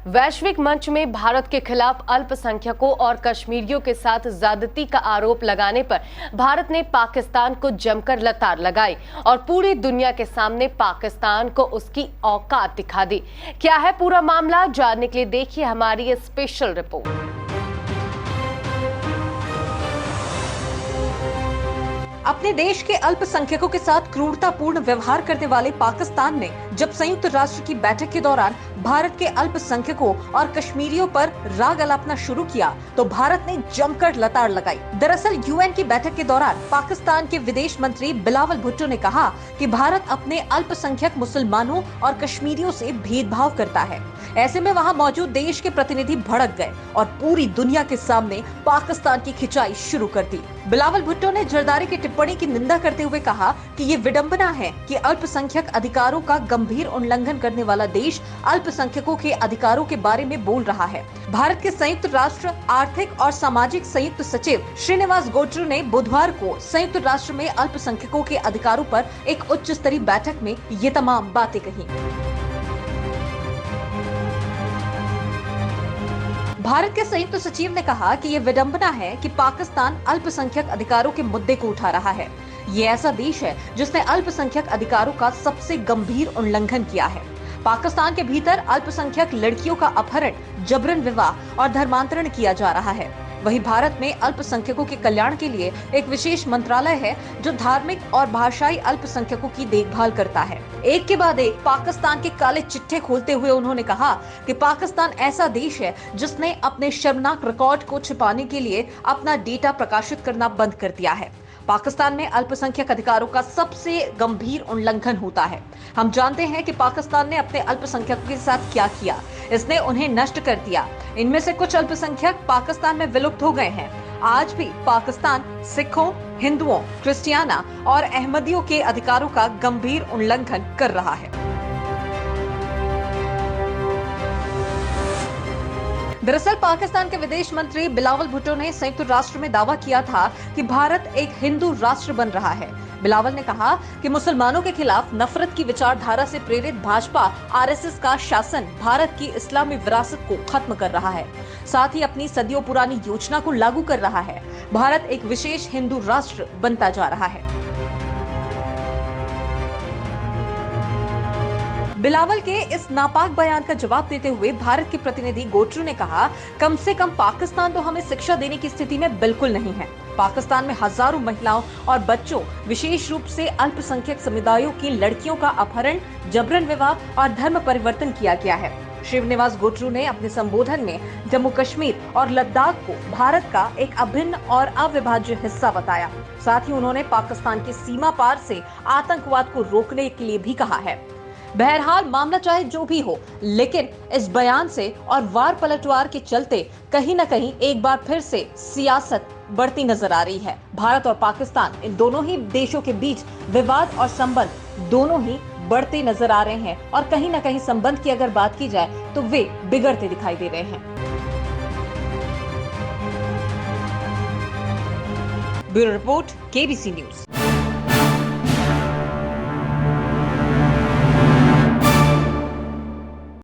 वैश्विक मंच में भारत के खिलाफ अल्पसंख्यकों और कश्मीरियों के साथ ज्यादती का आरोप लगाने पर भारत ने पाकिस्तान को जमकर लताड़ लगाई और पूरी दुनिया के सामने पाकिस्तान को उसकी औकात दिखा दी। क्या है पूरा मामला, जानने के लिए देखिए हमारी ये स्पेशल रिपोर्ट। अपने देश के अल्पसंख्यकों के साथ क्रूरतापूर्ण व्यवहार करने वाले पाकिस्तान ने जब संयुक्त राष्ट्र की बैठक के दौरान भारत के अल्पसंख्यकों और कश्मीरियों पर राग अलापना शुरू किया तो भारत ने जमकर लताड़ लगाई। दरअसल यूएन की बैठक के दौरान पाकिस्तान के विदेश मंत्री बिलावल भुट्टो ने कहा कि भारत अपने अल्पसंख्यक मुसलमानों और कश्मीरियों से भेदभाव करता है। ऐसे में वहां मौजूद देश के प्रतिनिधि भड़क गए और पूरी दुनिया के सामने पाकिस्तान की खिंचाई शुरू कर दी। बिलावल भुट्टो ने जरदारी की टिप्पणी की निंदा करते हुए कहा कि ये विडंबना है कि अल्पसंख्यक अधिकारों का गंभीर उल्लंघन करने वाला देश अल्पसंख्यकों के अधिकारों के बारे में बोल रहा है। भारत के संयुक्त राष्ट्र आर्थिक और सामाजिक संयुक्त सचिव श्रीनिवास गोट्रू ने बुधवार को संयुक्त राष्ट्र में अल्पसंख्यकों के अधिकारों पर एक उच्च स्तरीय बैठक में ये तमाम बातें कही। भारत के संयुक्त सचिव ने कहा कि ये विडंबना है कि पाकिस्तान अल्पसंख्यक अधिकारों के मुद्दे को उठा रहा है। ये ऐसा देश है जिसने अल्पसंख्यक अधिकारों का सबसे गंभीर उल्लंघन किया है। पाकिस्तान के भीतर अल्पसंख्यक लड़कियों का अपहरण, जबरन विवाह और धर्मांतरण किया जा रहा है। वहीं भारत में अल्पसंख्यकों के कल्याण के लिए एक विशेष मंत्रालय है जो धार्मिक और भाषाई अल्पसंख्यकों की देखभाल करता है। एक के बाद एक पाकिस्तान के काले चिट्ठे खोलते हुए उन्होंने कहा कि पाकिस्तान ऐसा देश है जिसने अपने शर्मनाक रिकॉर्ड को छिपाने के लिए अपना डेटा प्रकाशित करना बंद कर दिया है। पाकिस्तान में अल्पसंख्यक अधिकारों का सबसे गंभीर उल्लंघन होता है। हम जानते हैं कि पाकिस्तान ने अपने अल्पसंख्यकों के साथ क्या किया। इसने उन्हें नष्ट कर दिया। इनमें से कुछ अल्पसंख्यक पाकिस्तान में विलुप्त हो गए हैं। आज भी पाकिस्तान सिखों, हिंदुओं, क्रिश्चियाना और अहमदियों के अधिकारों का गंभीर उल्लंघन कर रहा है। दरअसल पाकिस्तान के विदेश मंत्री बिलावल भुट्टो ने संयुक्त राष्ट्र में दावा किया था कि भारत एक हिंदू राष्ट्र बन रहा है। बिलावल ने कहा कि मुसलमानों के खिलाफ नफरत की विचारधारा से प्रेरित भाजपा आरएसएस का शासन भारत की इस्लामी विरासत को खत्म कर रहा है, साथ ही अपनी सदियों पुरानी योजना को लागू कर रहा है। भारत एक विशेष हिंदू राष्ट्र बनता जा रहा है। बिलावल के इस नापाक बयान का जवाब देते हुए भारत के प्रतिनिधि गोट्रू ने कहा, कम से कम पाकिस्तान तो हमें शिक्षा देने की स्थिति में बिल्कुल नहीं है। पाकिस्तान में हजारों महिलाओं और बच्चों, विशेष रूप से अल्पसंख्यक समुदायों की लड़कियों का अपहरण, जबरन विवाह और धर्म परिवर्तन किया गया है। श्रीनिवास गोट्रू ने अपने संबोधन में जम्मू कश्मीर और लद्दाख को भारत का एक अभिन्न और अविभाज्य हिस्सा बताया। साथ ही उन्होंने पाकिस्तान की सीमा पार से आतंकवाद को रोकने के लिए भी कहा है। बहरहाल मामला चाहे जो भी हो, लेकिन इस बयान से और वार पलटवार के चलते कहीं न कहीं एक बार फिर से सियासत बढ़ती नजर आ रही है। भारत और पाकिस्तान इन दोनों ही देशों के बीच विवाद और संबंध दोनों ही बढ़ते नजर आ रहे हैं और कहीं न कहीं संबंध की अगर बात की जाए तो वे बिगड़ते दिखाई दे रहे हैं। Bureau report, KBC news.